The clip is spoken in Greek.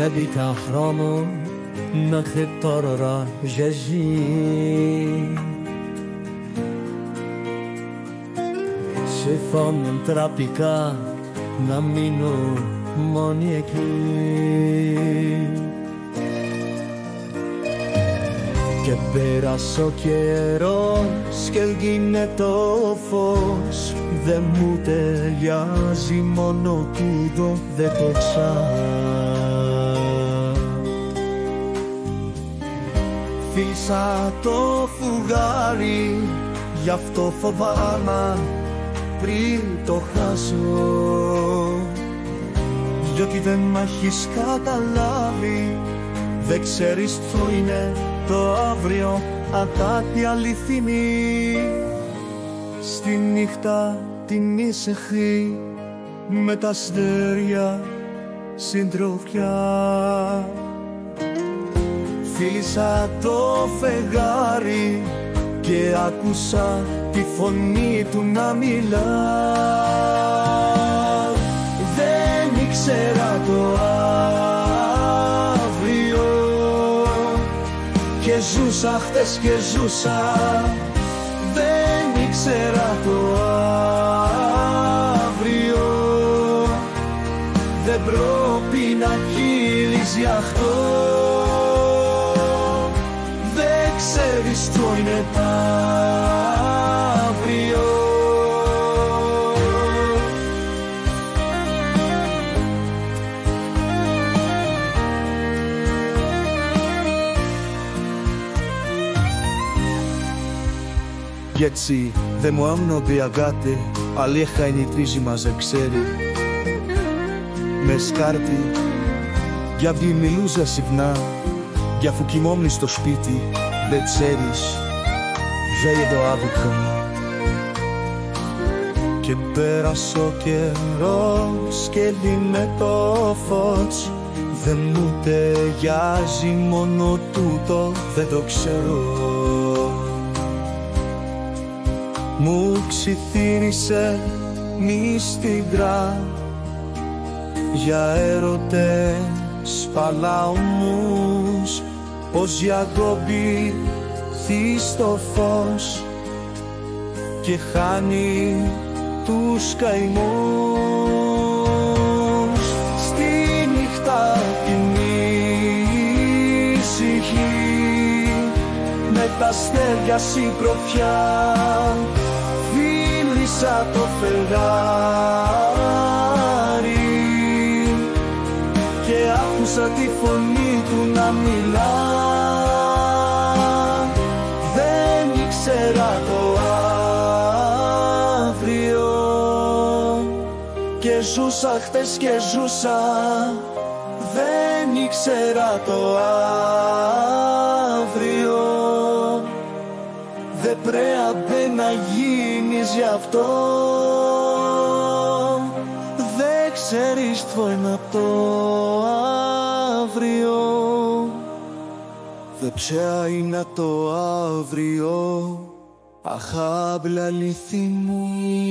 خبي تحرمو نخي طررا جاجي شفان τραπικά να μείνω μόνη εκεί και πέρασε ο καιρός και έγινε το φως δεν μου ταιριάζει μόνο τούτο δεν το φίλησα το φουγάρι γι' αυτό φοβάμαι πριν το χάσω διότι δεν μ' έχεις καταλάβει δεν ξέρεις ποιο είναι το αύριο αν κάτι αληθινή στη νύχτα την ήσυχη με τα αστέρια συντροφιά φίλησα το φεγγάρι και άκουσα τη φωνή του να μιλά δεν ήξερα το αύριο και ζούσα χτες και ζούσα δεν ήξερα το αύριο δεν πρέπει να κύλεις γι' αυτό δεν ξέρεις ποιο είναι τ' αύριο Κι έτσι δε μου άμνονται οι αγάτε αλέχα είναι η τρίζη μας δεν ξέρει με σκάρτη κι απ' τη μιλούζα συχνά κι αφού κοιμόμουν στο σπίτι δεν ξέρεις ζέγε το άδικο και πέρασε ο καιρός και λύνε το φως δεν μου ταιριάζει μόνο τούτο δεν το ξέρω μου ξυθύρισε μυστικά για έρωτες παλαωμούς πως για κόμπι στο φως και χάνει τους καημούς στη νύχτα την ήσυχη με τα αστέρια συντροφιά φίλησα το φεγγάρι και άκουσα τη φωνή του να μιλά δεν ήξερα το αύριο και ζούσα χτες και ζούσα δεν ήξερα το αύριο δεν πρέπει να γίνεις γι' αυτό δεν ξέρεις ποιο είναι το αύριο δεν ποια είναι το αύριο αχάμπλα αληθινή